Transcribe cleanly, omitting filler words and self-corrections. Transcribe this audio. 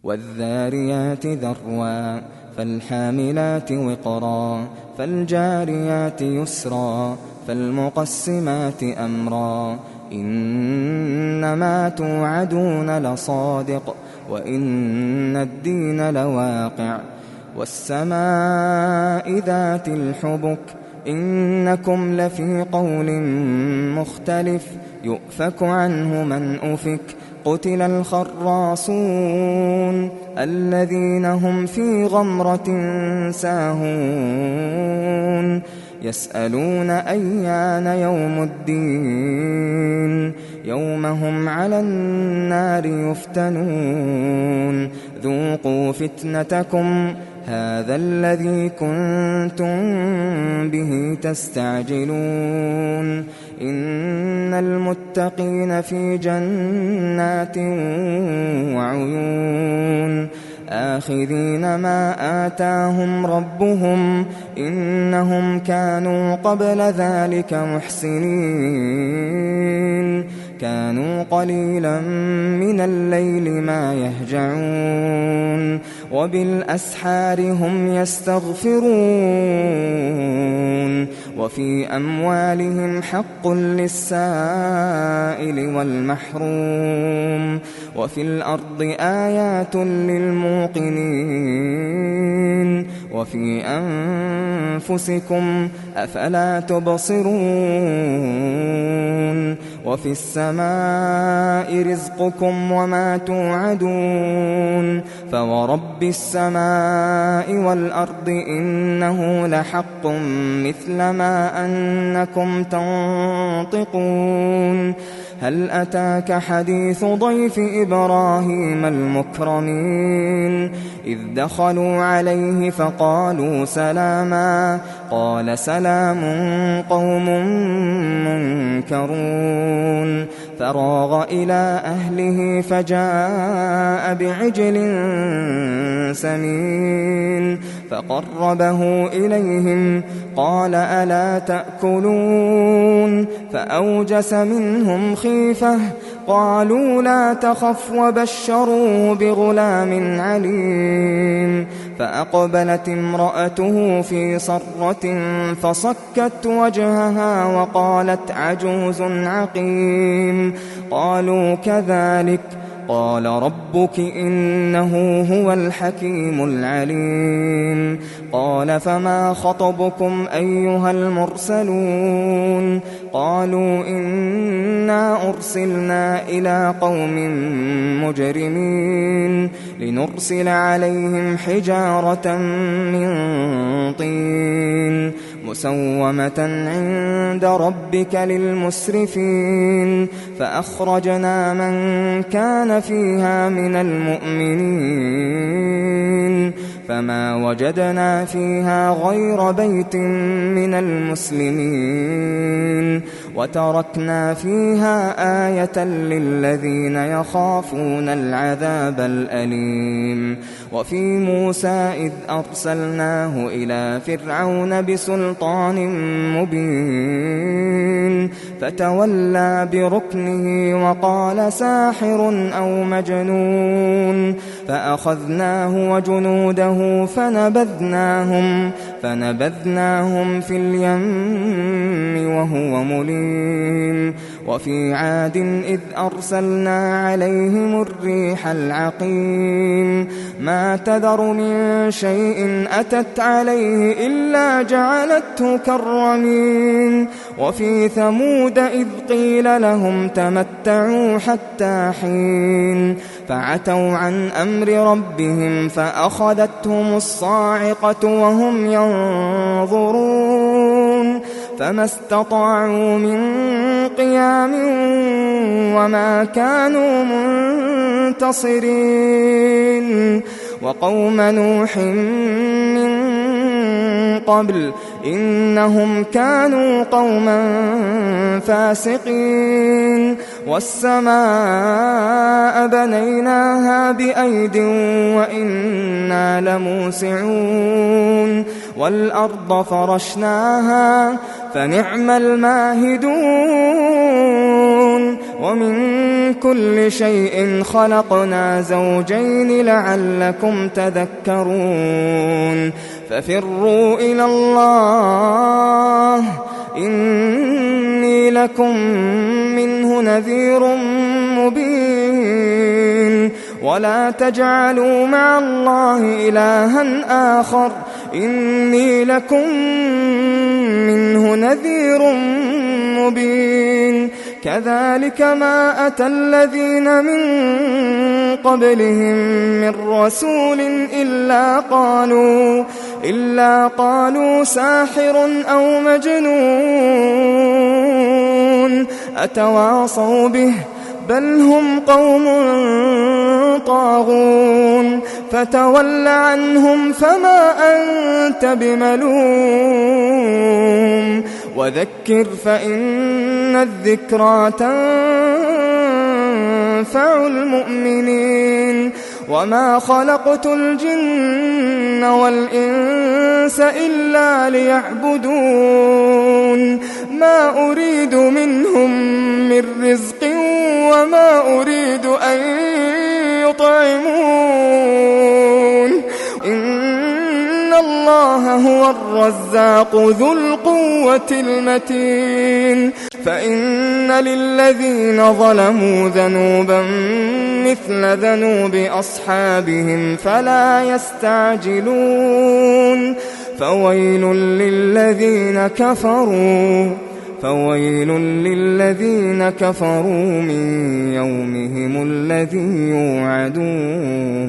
والذاريات ذروا فالحاملات وقرا فالجاريات يسرا فالمقسمات أمرا إنما توعدون لصادق وإن الدين لواقع والسماء ذات الحبك إنكم لفي قول مختلف يؤفك عنه من أفك قتل الخراصون الذين هم في غمرة ساهون يسألون أيان يوم الدين يوم هم على النار يفتنون ذوقوا فتنتكم هذا الذي كنتم به تستعجلون إن المتقين في جنات وعيون آخذين ما آتاهم ربهم إنهم كانوا قبل ذلك محسنين كانوا قليلا من الليل ما يهجعون وبالأسحار هم يستغفرون وفي أموالهم حق للسائل والمحروم وفي الأرض آيات للموقنين وفي أنفسكم أفلا تبصرون وفي السماء رزقكم وما توعدون فورب السماء والأرض إنه لحق مثل ما أنكم تنطقون هل أتاك حديث ضيف إبراهيم المكرمين إذ دخلوا عليه فقالوا سلاما قال سلام قوم منكرون فراغ إلى أهله فجاء بعجل سمين فقربه إليهم قال ألا تأكلون فأوجس منهم خيفة قالوا لا تخف وبشروه بغلام عليم فأقبلت امرأته في صرة فصكت وجهها وقالت عجوز عقيم قالوا كذلك قال ربك إنه هو الحكيم العليم قال فما خطبكم أيها المرسلون قالوا إنا أرسلنا إلى قوم مجرمين لنرسل عليهم حجارة من طين مسومة عند ربك للمسرفين فأخرجنا من كان فيها من المؤمنين فما وجدنا فيها غير بيت من المسلمين وتركنا فيها آية للذين يخافون العذاب الأليم وفي موسى إذ أرسلناه إلى فرعون بسلطان مبين فتولى بركنه وقال ساحر أو مجنون فأخذناه وجنوده فنبذناهم في اليم وهو مليم وفي عاد إذ أرسلنا عليهم الريح العقيم ما تذر من شيء أتت عليه إلا جعلته كالرميم وفي ثمود إذ قيل لهم تمتعوا حتى حين فعتوا عن أمر ربهم فأخذتهم الصاعقة وهم ينظرون فما استطاعوا من قيام وما كانوا منتصرين وقوم نوح من قبل إنهم كانوا قوما فاسقين والسماء بنيناها بأيد وإنا لموسعون والأرض فرشناها فنعم الماهدون ومن كل شيء خلقنا زوجين لعلكم تذكرون ففروا إلى الله إني لكم منه نذير مبين ولا تجعلوا مع الله إلها آخر إني لكم منه نذير مبين كذلك ما أتى الذين من قبلهم من رسول إلا قالوا ساحر أو مجنون أتواصوا به بل هم قوم طاغون فتول عنهم فما أنت بملوم وذكر فإن الذكرى تنفع المؤمنين وما خلقت الجن والإنس إلا ليعبدون ما أريد منهم من رزق وما أريد أن يطعمون إن الله هو الرزاق ذو القوة المتين فإن للذين ظلموا ذنوبا مثل ذنوب أصحابهم فلا يستعجلون فويل للذين كفروا من يومهم الذي يوعدون